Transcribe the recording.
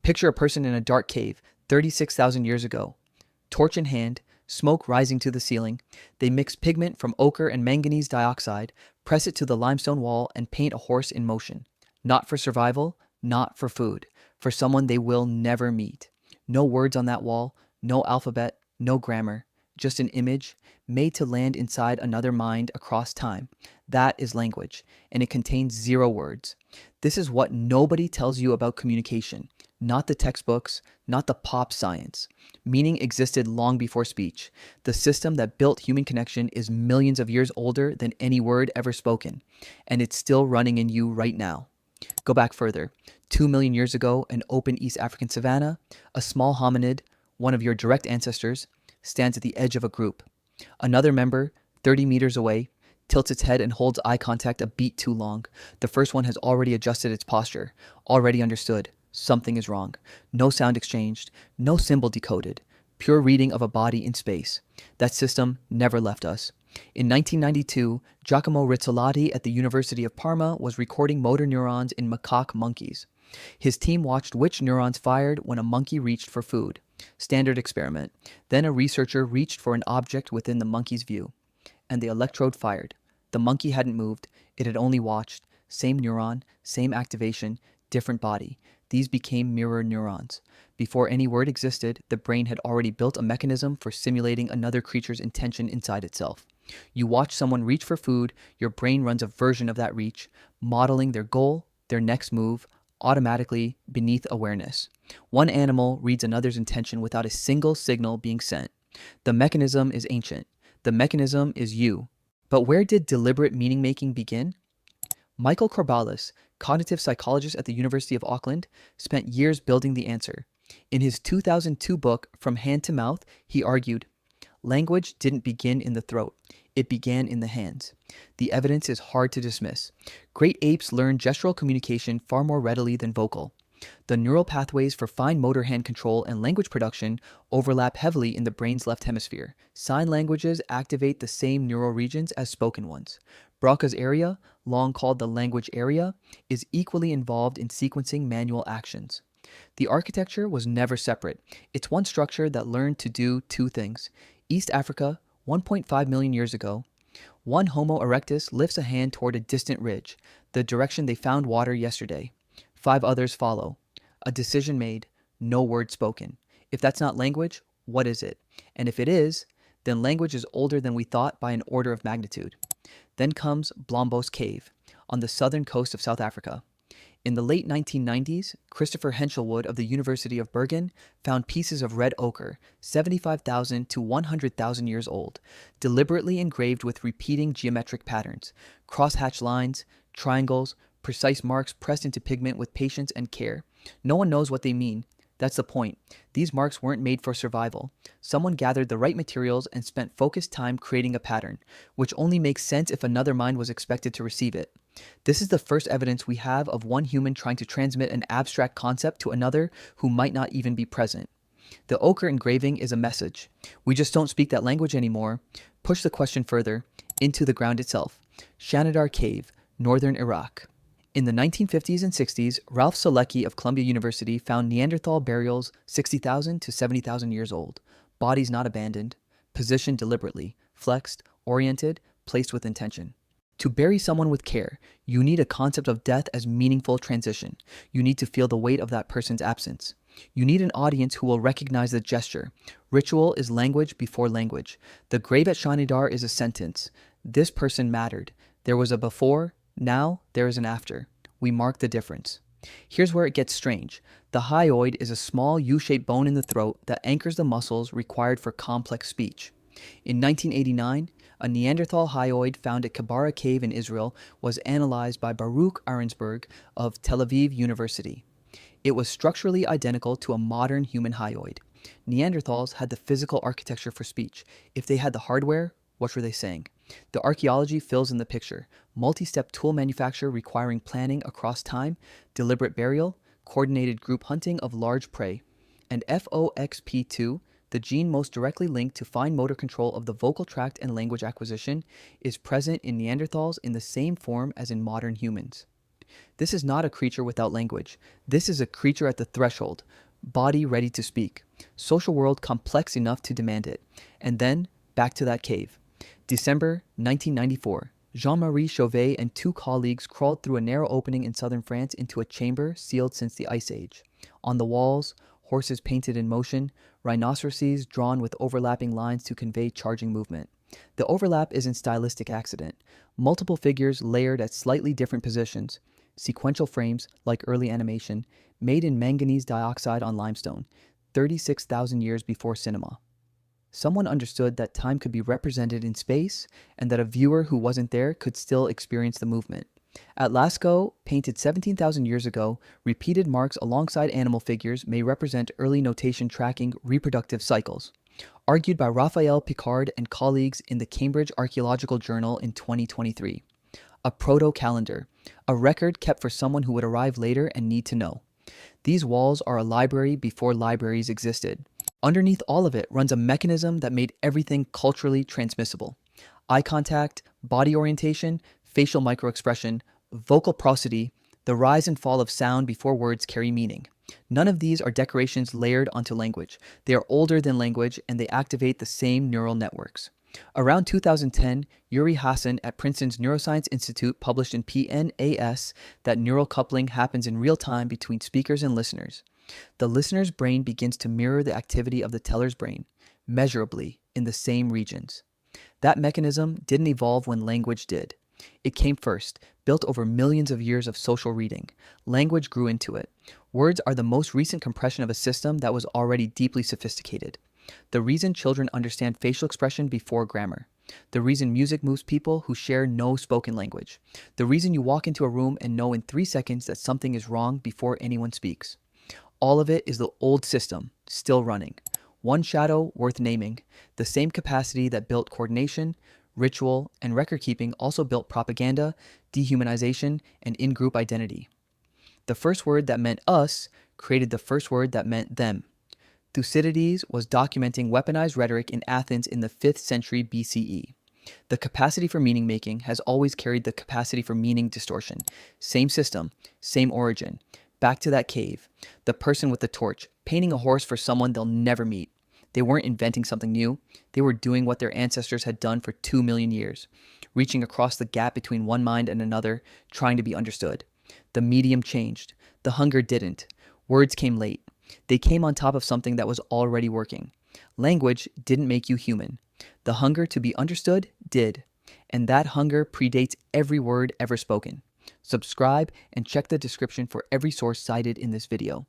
Picture a person in a dark cave 36,000 years ago. Torch in hand, smoke rising to the ceiling. They mix pigment from ochre and manganese dioxide, press it to the limestone wall, and paint a horse in motion. Not for survival, not for food, for someone they will never meet. No words on that wall, no alphabet, no grammar, just an image made to land inside another mind across time. That is language, and it contains 0 words. This is what nobody tells you about communication. Not the textbooks, not the pop science. Meaning existed long before speech. The system that built human connection is millions of years older than any word ever spoken, and it's still running in you right now. Go back further. 2 million years ago, an open East African savanna, a small hominid, one of your direct ancestors, stands at the edge of a group. Another member, 30 meters away, tilts its head and holds eye contact a beat too long. The first one has already adjusted its posture, already understood. Something is wrong. No sound exchanged, no symbol decoded. Pure reading of a body in space. That system never left us. In 1992, Giacomo Rizzolatti at the University of Parma was recording motor neurons in macaque monkeys. His team watched which neurons fired when a monkey reached for food. Standard experiment. Then a researcher reached for an object within the monkey's view, and the electrode fired. The monkey hadn't moved. It had only watched. Same neuron, same activation, different body. These became mirror neurons. Before any word existed, the brain had already built a mechanism for simulating another creature's intention inside itself. You watch someone reach for food, your brain runs a version of that reach, modeling their goal, their next move, automatically beneath awareness. One animal reads another's intention without a single signal being sent. The mechanism is ancient. The mechanism is you. But where did deliberate meaning-making begin? Michael Corballis, cognitive psychologist at the University of Auckland, spent years building the answer. In his 2002 book, From Hand to Mouth, he argued, language didn't begin in the throat. It began in the hands. The evidence is hard to dismiss. Great apes learn gestural communication far more readily than vocal. The neural pathways for fine motor hand control and language production overlap heavily in the brain's left hemisphere. Sign languages activate the same neural regions as spoken ones. Broca's area, long called the language area, is equally involved in sequencing manual actions. The architecture was never separate. It's one structure that learned to do 2 things. East Africa, 1.5 million years ago, one Homo erectus lifts a hand toward a distant ridge, the direction they found water yesterday. 5 others follow. A decision made, no word spoken. If that's not language, what is it? And if it is, then language is older than we thought by an order of magnitude. Then comes Blombos Cave, on the southern coast of South Africa. In the late 1990s, Christopher Henshelwood of the University of Bergen found pieces of red ochre, 75,000 to 100,000 years old, deliberately engraved with repeating geometric patterns, crosshatch lines, triangles, precise marks pressed into pigment with patience and care. No one knows what they mean. That's the point. These marks weren't made for survival. Someone gathered the right materials and spent focused time creating a pattern, which only makes sense if another mind was expected to receive it. This is the first evidence we have of one human trying to transmit an abstract concept to another who might not even be present. The ochre engraving is a message. We just don't speak that language anymore. Push the question further, into the ground itself. Shanidar Cave, northern Iraq. In the 1950s and 60s, Ralph Solecki of Columbia University found Neanderthal burials 60,000 to 70,000 years old. Bodies not abandoned, positioned deliberately, flexed, oriented, placed with intention. To bury someone with care, you need a concept of death as meaningful transition. You need to feel the weight of that person's absence. You need an audience who will recognize the gesture. Ritual is language before language. The grave at Shanidar is a sentence. This person mattered. There was a before, now there is an after. We mark the difference. Here's where it gets strange. The hyoid is a small U-shaped bone in the throat that anchors the muscles required for complex speech. In 1989, a Neanderthal hyoid found at Chauvet Cave in Israel was analyzed by Baruch Arensberg of Tel Aviv University. It was structurally identical to a modern human hyoid. Neanderthals had the physical architecture for speech. If they had the hardware, what were they saying? The archaeology fills in the picture. Multi-step tool manufacture requiring planning across time, deliberate burial, coordinated group hunting of large prey. And FOXP2, the gene most directly linked to fine motor control of the vocal tract and language acquisition, is present in Neanderthals in the same form as in modern humans. This is not a creature without language. This is a creature at the threshold, body ready to speak, social world complex enough to demand it. And then, back to that cave. December 1994. Jean-Marie Chauvet and two colleagues crawled through a narrow opening in southern France into a chamber sealed since the Ice Age. On the walls, horses painted in motion, rhinoceroses drawn with overlapping lines to convey charging movement. The overlap isn't stylistic accident. Multiple figures layered at slightly different positions, sequential frames, like early animation, made in manganese dioxide on limestone, 36,000 years before cinema. Someone understood that time could be represented in space and that a viewer who wasn't there could still experience the movement. At Lascaux, painted 17,000 years ago, repeated marks alongside animal figures may represent early notation tracking reproductive cycles. Argued by Raphael Picard and colleagues in the Cambridge Archaeological Journal in 2023. A proto-calendar, a record kept for someone who would arrive later and need to know. These walls are a library before libraries existed. Underneath all of it runs a mechanism that made everything culturally transmissible. Eye contact, body orientation, facial microexpression, vocal prosody, the rise and fall of sound before words carry meaning. None of these are decorations layered onto language. They are older than language and they activate the same neural networks. Around 2010, Yuri Hassan at Princeton's Neuroscience Institute published in PNAS that neural coupling happens in real time between speakers and listeners. The listener's brain begins to mirror the activity of the teller's brain, measurably in the same regions. That mechanism didn't evolve when language did. It came first, built over millions of years of social reading. Language grew into it. Words are the most recent compression of a system that was already deeply sophisticated. The reason children understand facial expression before grammar. The reason music moves people who share no spoken language. The reason you walk into a room and know in 3 seconds that something is wrong before anyone speaks. All of it is the old system, still running. One shadow worth naming. The same capacity that built coordination, ritual, and record-keeping also built propaganda, dehumanization, and in-group identity. The first word that meant us created the first word that meant them. Thucydides was documenting weaponized rhetoric in Athens in the 5th century BCE. The capacity for meaning-making has always carried the capacity for meaning distortion. Same system, same origin. Back to that cave. The person with the torch, painting a horse for someone they'll never meet. They weren't inventing something new. They were doing what their ancestors had done for 2 million years, reaching across the gap between one mind and another, trying to be understood. The medium changed. The hunger didn't. Words came late. They came on top of something that was already working. Language didn't make you human. The hunger to be understood did. And that hunger predates every word ever spoken. Subscribe and check the description for every source cited in this video.